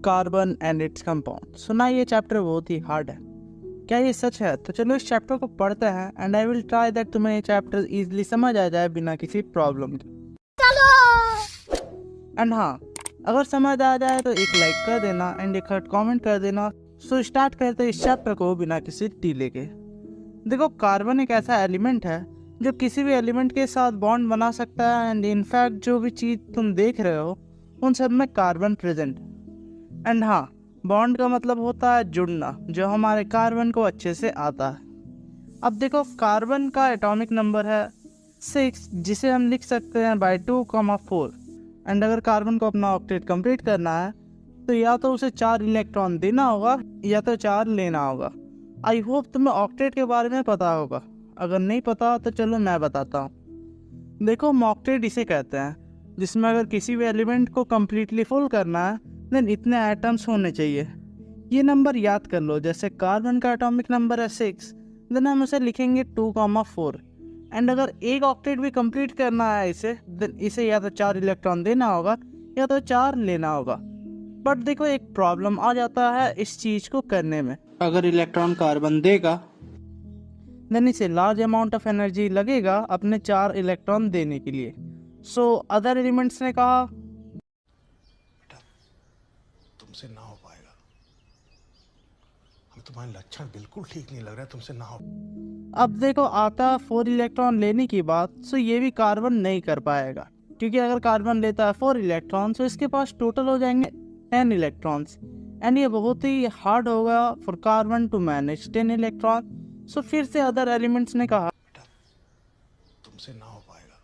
Carbon and its compound. सुना ये chapter बहुत ही हार्ड है, क्या ये सच है? तो चलो इस चैप्टर को पढ़ते हैं and I will try that तुम्हें ये चैप्टर इजीली समझ आ जाए बिना किसी प्रॉब्लम के। एंड हाँ, अगर समझ आ जाए तो एक लाइक कर देना एंड एक कमेंट कर देना। सो स्टार्ट करते हैं इस चैप्टर को बिना किसी डिले के। देखो, कार्बन एक ऐसा एलिमेंट है जो किसी भी एलिमेंट के साथ बॉन्ड बना सकता है एंड इनफैक्ट जो भी चीज़ तुम देख रहे हो उन सब में कार्बन प्रेजेंट है। एंड हाँ, बॉन्ड का मतलब होता है जुड़ना, जो हमारे कार्बन को अच्छे से आता है। अब देखो, कार्बन का एटॉमिक नंबर है 6, जिसे हम लिख सकते हैं बाय 2,4। एंड अगर कार्बन को अपना ऑक्टेट कंप्लीट करना है तो या तो उसे 4 इलेक्ट्रॉन देना होगा या तो 4 लेना होगा। आई होप तुम्हें ऑक्टेट के बारे में पता होगा, अगर नहीं पता तो चलो मैं बताता हूँ। देखो, ऑक्टेट इसे कहते हैं जिसमें अगर किसी भी एलिमेंट को कम्प्लीटली फुल करना है देन इतने एटम्स होने चाहिए। ये नंबर याद कर लो। जैसे कार्बन का एटॉमिक नंबर है 6, देन हम उसे लिखेंगे 2,4। एंड अगर एक ऑक्टेट भी कंप्लीट करना है इसे या तो 4 इलेक्ट्रॉन देना होगा या तो 4 लेना होगा। बट देखो, एक प्रॉब्लम आ जाता है इस चीज़ को करने में। अगर इलेक्ट्रॉन कार्बन देगा देन इसे लार्ज अमाउंट ऑफ एनर्जी लगेगा अपने 4 इलेक्ट्रॉन देने के लिए। सो अदर एलिमेंट्स ने कहा बेटा, तुमसे ना हो पाएगा, हमें तुम्हारे लक्षण बिल्कुल ठीक नहीं लग रहा है, तुमसे ना हो। अब देखो, आता 4 इलेक्ट्रॉन लेने की बात, सो ये भी कार्बन नहीं कर पाएगा, क्योंकि अगर कार्बन लेता है 4 इलेक्ट्रॉन तो इसके पास टोटल हो जाएंगे 10 इलेक्ट्रॉन्स। एंड ये बहुत ही हार्ड होगा for carbon to manage 10 electron. So फिर से अदर एलिमेंट्स ने कहा बेटा, तुमसे ना हो पाएगा,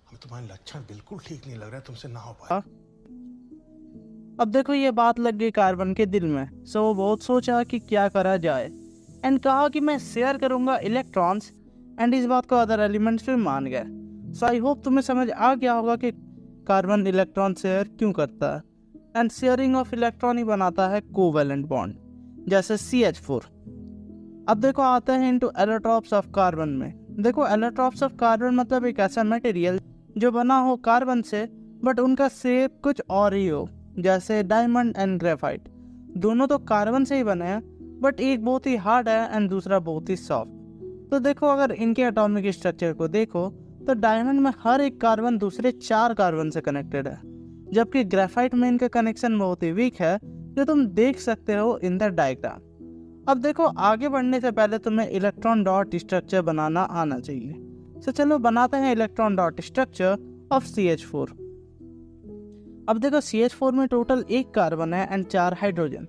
हमें तुम्हारे लक्षण बिल्कुल ठीक नहीं लग रहा है, तुमसे ना हो पाएगा। अब देखो, ये बात लग गई कार्बन के दिल में। सो वो बहुत सोचा कि क्या करा जाए एंड कहा कि मैं शेयर करूंगा इलेक्ट्रॉन्स। एंड इस बात को अदर एलिमेंट्स फिर मान गए। सो आई होप तुम्हें समझ आ गया होगा कि कार्बन इलेक्ट्रॉन शेयर क्यों करता है। एंड शेयरिंग ऑफ इलेक्ट्रॉन ही बनाता है कोवैलेंट बॉन्ड, जैसे CH4। अब देखो, आते हैं इनटू एलोट्रॉप्स ऑफ कार्बन में। देखो, एलोट्रॉप्स ऑफ कार्बन मतलब एक ऐसा मटेरियल जो बना हो कार्बन से बट उनका शेप कुछ और ही हो, जैसे डायमंड एंड ग्रेफाइट। दोनों तो कार्बन से ही बने हैं बट एक बहुत ही हार्ड है एंड दूसरा बहुत ही सॉफ्ट। तो देखो, अगर इनके एटॉमिक स्ट्रक्चर को देखो तो डायमंड में हर एक कार्बन दूसरे 4 कार्बन से कनेक्टेड है, जबकि ग्रेफाइट में इनका कनेक्शन बहुत ही वीक है, जो तुम देख सकते हो इन द डायग्राम। अब देखो, आगे बढ़ने से पहले तुम्हें इलेक्ट्रॉन डॉट स्ट्रक्चर बनाना आना चाहिए। तो चलो बनाते हैं electron dot structure of CH4। अब देखो, CH4 में टोटल 1 कार्बन है एंड 4 हाइड्रोजन।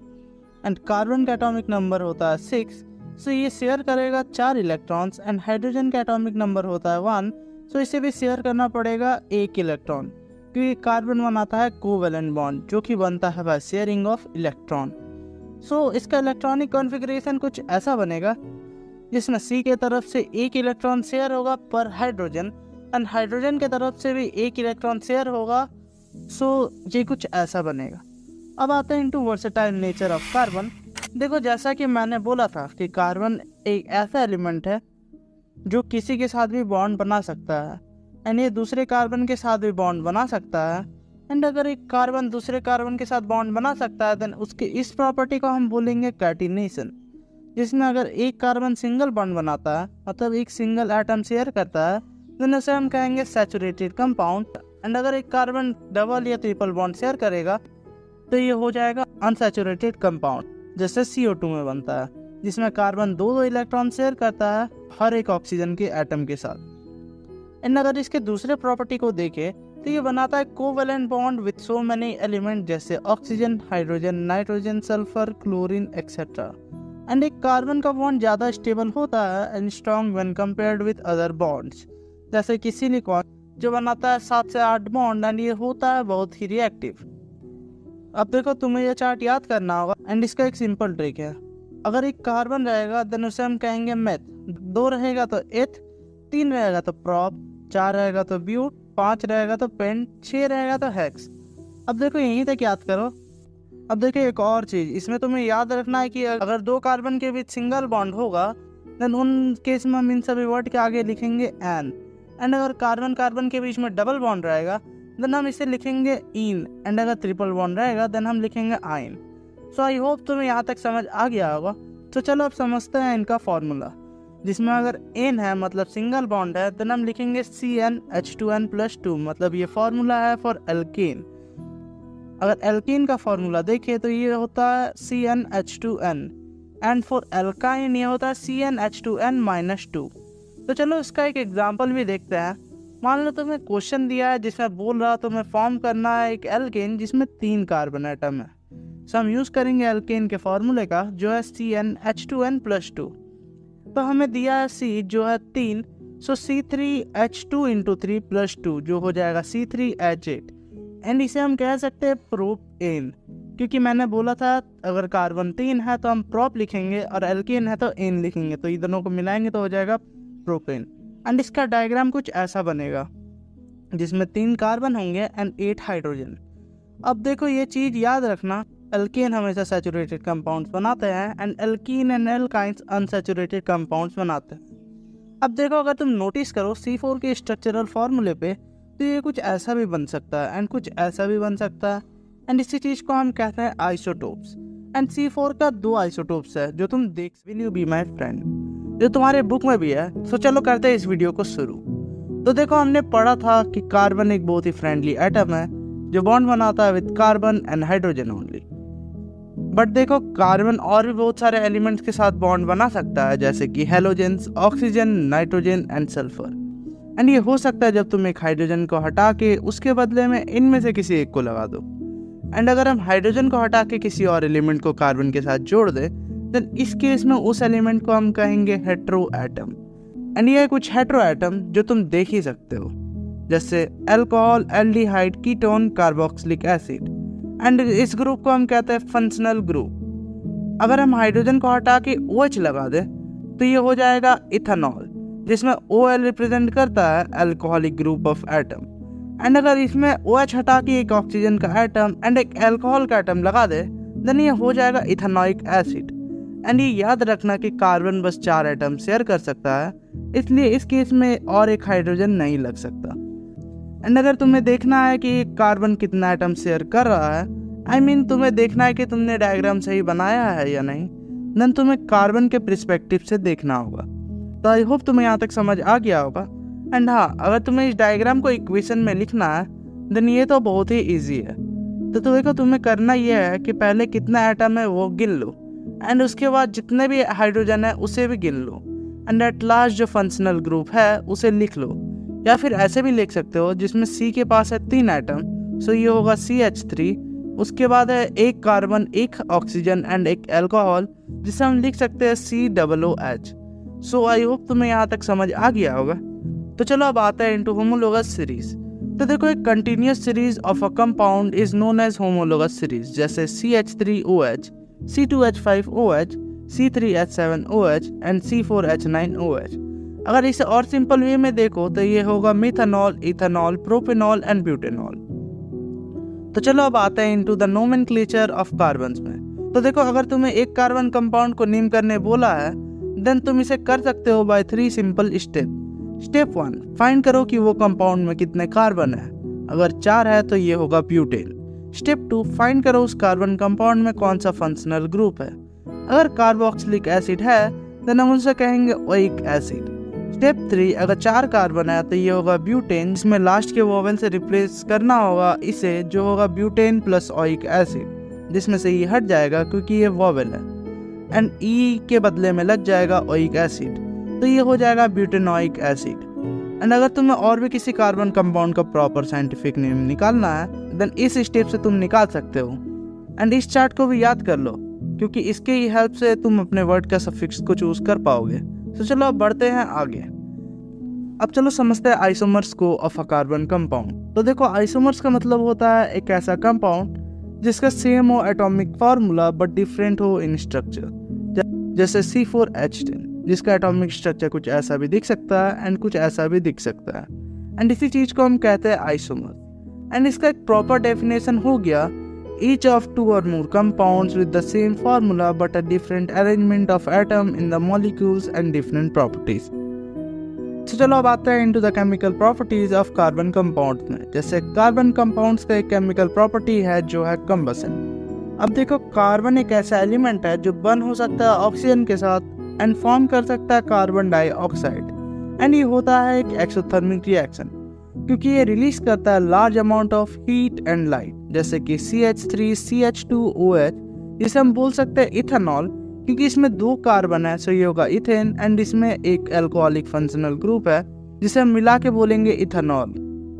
एंड कार्बन का एटॉमिक नंबर होता है 6, सो ये शेयर करेगा 4 इलेक्ट्रॉन्स। एंड हाइड्रोजन का एटॉमिक नंबर होता है 1, सो इसे भी शेयर करना पड़ेगा 1 इलेक्ट्रॉन, क्योंकि कार्बन बनाता है कोवैलेंट बॉन्ड जो कि बनता है बाय शेयरिंग ऑफ इलेक्ट्रॉन। सो इसका इलेक्ट्रॉनिक कॉन्फ़िगरेशन कुछ ऐसा बनेगा जिसमें C के तरफ से 1 इलेक्ट्रॉन शेयर होगा पर हाइड्रोजन एंड हाइड्रोजन के तरफ से भी 1 इलेक्ट्रॉन शेयर होगा। सो ये कुछ ऐसा बनेगा। अब आते हैं into versatile nature of carbon. देखो, जैसा कि मैंने बोला था कि कार्बन एक ऐसा एलिमेंट है जो किसी के साथ भी बॉन्ड बना सकता है एंड ये दूसरे कार्बन के साथ भी बॉन्ड बना सकता है। एंड अगर एक कार्बन दूसरे कार्बन के साथ बॉन्ड बना सकता है देन उसके इस प्रॉपर्टी को हम बोलेंगे कैटिनेशन, जिसमें अगर एक कार्बन सिंगल बॉन्ड बनाता है, मतलब एक सिंगल एटम शेयर करता है, देन उसे हम कहेंगे सैचुरेटेड कंपाउंड। एंड अगर एक कार्बन डबल या ट्रिपल बॉन्ड शेयर करेगा तो ये हो जाएगा अनसैचुरेटेड कंपाउंड, जैसे CO2 में बनता है, जिसमें कार्बन 2 इलेक्ट्रॉन शेयर करता है हर एक ऑक्सीजन के एटम के साथ। एंड अगर इसके दूसरे प्रॉपर्टी को देखें तो ये बनाता है covalent bond with so many element, जैसे oxygen, hydrogen, nitrogen, sulphur, chlorine etcetera. And एक कार्बन का बॉन्ड ज़्यादा स्टेबल होता है and strong when compared with other bonds, जैसे कि सिलिकॉन जो बनाता है 7 से 8 बॉन्ड एंड ये होता है बहुत ही रिएक्टिव। अब देखो, तुम्हें यह चार्ट याद करना होगा एंड इसका एक सिंपल ट्रिक है। अगर एक कार्बन रहेगा देन उसे हम कहेंगे मेथ, 2 रहेगा तो एथ, 3 रहेगा तो प्रॉप, 4 रहेगा तो ब्यूट, 5 रहेगा तो पेंट, 6 रहेगा तो हेक्स। अब देखो, यहीं तक याद करो। अब देखो, एक और चीज़ इसमें तुम्हें याद रखना है कि अगर 2 कार्बन के बीच सिंगल बॉन्ड होगा देन उन केस में हम इन सभी वर्ड के आगे लिखेंगे एन। एंड अगर कार्बन कार्बन के बीच में डबल बॉन्ड रहेगा देन हम इसे लिखेंगे इन, एंड अगर ट्रिपल बॉन्ड रहेगा देन हम लिखेंगे आइन। सो आई होप तुम्हें यहाँ तक समझ आ गया होगा। तो चलो अब समझते हैं इनका फॉर्मूला, जिसमें अगर एन है मतलब सिंगल बॉन्ड है देन हम लिखेंगे CnH2n+2, मतलब ये फॉर्मूला है फॉर एल्केन। अगर एल्केन का फॉर्मूला देखें तो ये होता है CnH2n, एंड फॉर एल्काइन ये होता है CnH2n-2। तो चलो इसका एक एग्जांपल भी देखते हैं। मान लो तुम्हें क्वेश्चन दिया है जिसमें बोल रहा तुम्हें फॉर्म करना है एक एल्केन जिसमें 3 कार्बन एटम है। सो हम यूज़ करेंगे एल्केन के फॉर्मूले का जो है CnH2n+2। तो हमें दिया है C जो है 3, सो C3H2 × 3+2 जो हो जाएगा C3H8, एंड इसे हम कह सकते हैं प्रोपेन, क्योंकि मैंने बोला था अगर कार्बन 3 है तो हम प्रोप लिखेंगे और एल्केन है तो एन लिखेंगे, तो ये दोनों को मिलाएंगे तो हो जाएगा प्रोपेन। एंड इसका डायग्राम कुछ ऐसा बनेगा जिसमें 3 कार्बन होंगे एंड 8 हाइड्रोजन। अब देखो ये चीज़ याद रखना, एल्केन हमेशा सैचुरेटेड कंपाउंड्स बनाते हैं and alkene and alkynes unsaturated compounds बनाते हैं। अब देखो अगर तुम नोटिस करो C4 के स्ट्रक्चरल फार्मूले पे तो ये कुछ ऐसा भी बन सकता है एंड कुछ ऐसा भी बन सकता है, एंड इसी चीज़ को हम कहते हैं आइसोटोप्स। एंड C4 का 2 आइसोटोप्स है जो तुम देख, will you be my friend, जो तुम्हारे बुक में भी है। सो चलो करते हैं इस वीडियो को शुरू। तो देखो हमने पढ़ा था कि कार्बन एक बहुत ही फ्रेंडली एटम है जो बॉन्ड बनाता है with carbon and hydrogen only. But देखो कार्बन और भी बहुत सारे एलिमेंट्स के साथ बॉन्ड बना सकता है, जैसे कि halogens, oxygen, nitrogen and sulphur. And ये हो सकता है जब तुम एक हाइड्रोजन को हटा के उसके बदले में इनमें से किसी एक को लगा दो। एंड अगर हम हाइड्रोजन को हटा के किसी और एलिमेंट को कार्बन के साथ जोड़ दें देन इस केस में उस एलिमेंट को हम कहेंगे हेट्रो एटम। एंड ये कुछ हेट्रो एटम जो तुम देख ही सकते हो, जैसे alcohol, aldehyde, ketone, carboxylic acid. And इस ग्रुप को हम कहते हैं फंक्शनल ग्रुप। अगर हम हाइड्रोजन को हटा के OH लगा दें तो ये हो जाएगा इथेनॉल, जिसमें OL रिप्रेजेंट करता है alcoholic group of atom. And अगर इसमें OH हटा के एक ऑक्सीजन का एटम एंड एक अल्कोहल का एटम लगा दे देन ये हो जाएगा इथेनोइक एसिड। एंड ये याद रखना कि कार्बन बस 4 एटम शेयर कर सकता है, इसलिए इस केस में और एक हाइड्रोजन नहीं लग सकता। एंड अगर तुम्हें देखना है कि कार्बन कितना एटम शेयर कर रहा है, आई मीन तुम्हें देखना है कि तुमने डायग्राम सही बनाया है या नहीं, देन तुम्हें कार्बन के पर्सपेक्टिव से देखना होगा। तो आई होप तुम्हें यहाँ तक समझ आ गया होगा। एंड हाँ, अगर तुम्हें इस डायग्राम को इक्वेशन में लिखना है देन ये तो बहुत ही ईजी है। तो देखो तुम्हें करना ये है कि पहले कितना एटम है वो गिन लो, एंड उसके बाद जितने भी हाइड्रोजन है उसे भी गिन लो, एंड एट लास्ट जो फंक्शनल ग्रुप है उसे लिख लो। या फिर ऐसे भी लिख सकते हो जिसमें C के पास है 3 एटम, सो ये होगा CH3, उसके बाद है एक कार्बन, एक ऑक्सीजन एंड एक अल्कोहल, जिसे हम लिख सकते हैं COOH। सो आई होप तुम्हें यहाँ तक समझ आ गया होगा। तो चलो अब आता है इनटू होमोलोगस सीरीज। तो देखो एक continuous series of a compound is known as homologous series, जैसे CH3OH, C2H5OH, C3H7OH and C4H9OH। अगर इसे और सिंपल वे में देखो तो ये होगा methanol, ethanol, propanol and butanol. तो चलो अब आते हैं into the nomenclature of carbons में। तो देखो अगर तुम्हें एक कार्बन कंपाउंड को नेम करने बोला है देन तुम इसे कर सकते हो by 3 simple step. Step 1, find करो कि वो कंपाउंड में कितने कार्बन है। अगर 4 है तो ये होगा ब्यूटेन। स्टेप 2, फाइंड करो उस कार्बन कंपाउंड में कौन सा फंक्शनल ग्रुप है। अगर कार्बोक्सिलिक एसिड है देन हम उसे कहेंगे ओइक एसिड। स्टेप 3, अगर 4 कार्बन है तो ये होगा ब्यूटेन, जिसमें लास्ट के वोवेल से रिप्लेस करना होगा इसे, जो होगा ब्यूटेन प्लस ओइक एसिड, जिसमें से ये हट जाएगा क्योंकि ये वोवेल है, एंड ई के बदले में लग जाएगा ओइक एसिड, तो ये हो जाएगा ब्यूटेनोइक एसिड। एंड अगर तुम्हें और भी किसी कार्बन कंपाउंड का प्रॉपर साइंटिफिक नेम निकालना है देन इस स्टेप से तुम निकाल सकते हो। एंड इस चार्ट को भी याद कर लो क्योंकि इसके ही हेल्प से तुम अपने वर्ड का सफिक्स को चूज कर पाओगे। तो चलो अब बढ़ते हैं आगे। अब चलो समझते हैं आइसोमर्स को ऑफ अ कार्बन कंपाउंड। तो देखो आइसोमर्स का मतलब होता है एक ऐसा कंपाउंड जिसका सेम हो एटॉमिक फार्मूला बट डिफरेंट हो इन स्ट्रक्चर, जैसे C4H10 जिसका एटॉमिक स्ट्रक्चर कुछ ऐसा भी दिख सकता है एंड कुछ ऐसा भी दिख सकता है, एंड इसी चीज को हम कहते हैं आइसोमर। एंड इसका एक प्रॉपर डेफिनेशन हो गया each of 2 or more compounds with the same formula but a different arrangement of atom in the molecules and different properties। तो चलो अब आते हैं into the chemical properties of carbon compounds में। जैसे कार्बन कंपाउंड्स का एक केमिकल प्रॉपर्टी है जो है कंबसन। अब देखो, कार्बन एक ऐसा एलिमेंट है जो बर्न हो सकता है ऑक्सीजन के साथ एंड फॉर्म कर सकता है कार्बन डाइऑक्साइड, एंड ये होता है एक एक्सोथर्मिक रिएक्शन क्योंकि ये रिलीज करता है large amount of heat and light, जैसे कि CH3CH2OH, जिसे हम बोल सकते हैं इथेनॉल क्योंकि इसमें 2 कार्बन है, सो ये होगा इथेन, एंड इसमें एक अल्कोहलिक फंक्शनल ग्रुप है जिसे हम मिला के बोलेंगे इथेनॉल,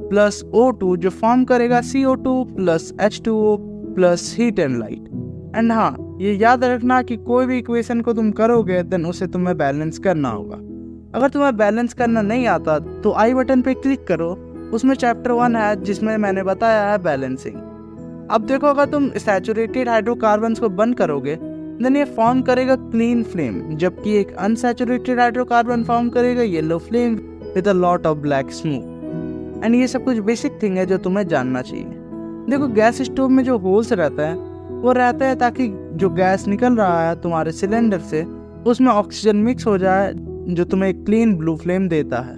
प्लस O2 जो फॉर्म करेगा CO2 plus H2O plus heat and light. And हाँ, ये याद रखना कि कोई भी इक्वेशन को तुम करोगे देन उसे तुम्हें बैलेंस करना होगा। अगर तुम्हें बैलेंस करना नहीं आता तो आई बटन पे क्लिक करो, उसमें चैप्टर 1 है जिसमें मैंने बताया है बैलेंसिंग। अब देखो, अगर तुम सैचुरेटेड हाइड्रोकार्बन्स को बर्न करोगे देन ये फॉर्म करेगा क्लीन फ्लेम, जबकि एक अनसैचुरेटेड हाइड्रोकार्बन फॉर्म करेगा yellow flame with a lot of black smoke. And ये सब कुछ बेसिक थिंग है जो तुम्हें जानना चाहिए। देखो, गैस स्टोव में जो होल्स रहता है वो रहता है ताकि जो गैस निकल रहा है तुम्हारे सिलेंडर से उसमें ऑक्सीजन मिक्स हो जाए जो तुम्हें क्लीन ब्लू फ्लेम देता है।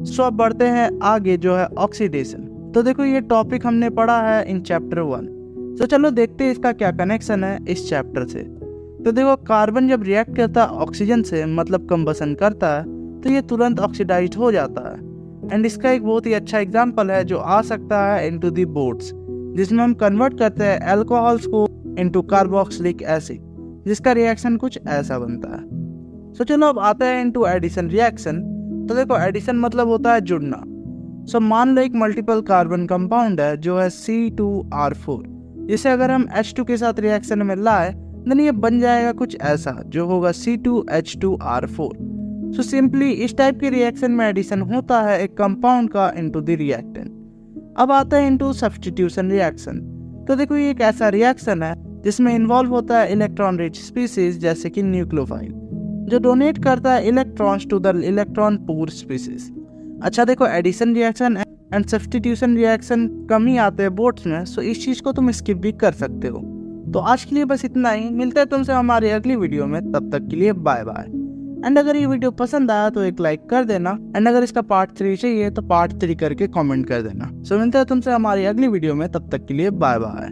सो अब बढ़ते हैं आगे जो है ऑक्सीडेशन। तो देखो, ये टॉपिक हमने पढ़ा है इन चैप्टर 1। तो चलो देखते हैं इसका क्या कनेक्शन है इस चैप्टर से। तो देखो, कार्बन जब रिएक्ट करता है ऑक्सीजन से, मतलब कंबसन करता है, तो ये तुरंत ऑक्सीडाइज्ड हो जाता है। एंड इसका एक बहुत ही अच्छा एग्जांपल है जो आ सकता है इनटू दी बोट्स, जिसमें हम कन्वर्ट करते हैं अल्कोहल्स को इनटू कार्बोक्सिलिक एसिड, जिसका रिएक्शन कुछ ऐसा बनता है। सो चलो अब आते हैं इनटू एडिशन रिएक्शन। तो देखो, एडिशन मतलब होता है जुड़ना। सो मान लो एक मल्टीपल कार्बन कंपाउंड है जो है C2R4, जिसे अगर हम H2 के साथ रिएक्शन में लाए देन ये बन जाएगा कुछ ऐसा जो होगा C2H2R4। सो सिंपली इस टाइप के रिएक्शन में एडिशन होता है एक कंपाउंड का इनटू द रिएक्टेंट। अब आता है इनटू सब्स्टिट्यूशन रिएक्शन। तो देखो, ये एक ऐसा रिएक्शन है जिसमें इन्वॉल्व होता है इलेक्ट्रॉन रिच स्पीसीज जैसे कि न्यूक्लियोफाइल, जो डोनेट करता है electrons to the electron poor species. अच्छा देखो, addition reaction and substitution reaction कम ही आते हैं बोट्स में, सो इस चीज को तुम स्किप भी कर सकते हो। तो आज के लिए बस इतना ही, मिलते हैं तुमसे हमारी अगली वीडियो में, तब तक के लिए बाय बाय। एंड अगर ये वीडियो पसंद आया तो एक लाइक कर देना, एंड अगर इसका पार्ट 3 चाहिए तो पार्ट 3 करके कमेंट कर देना। सो मिलते हैं तुमसे हमारी अगली वीडियो में, तब तक के लिए बाय बाय।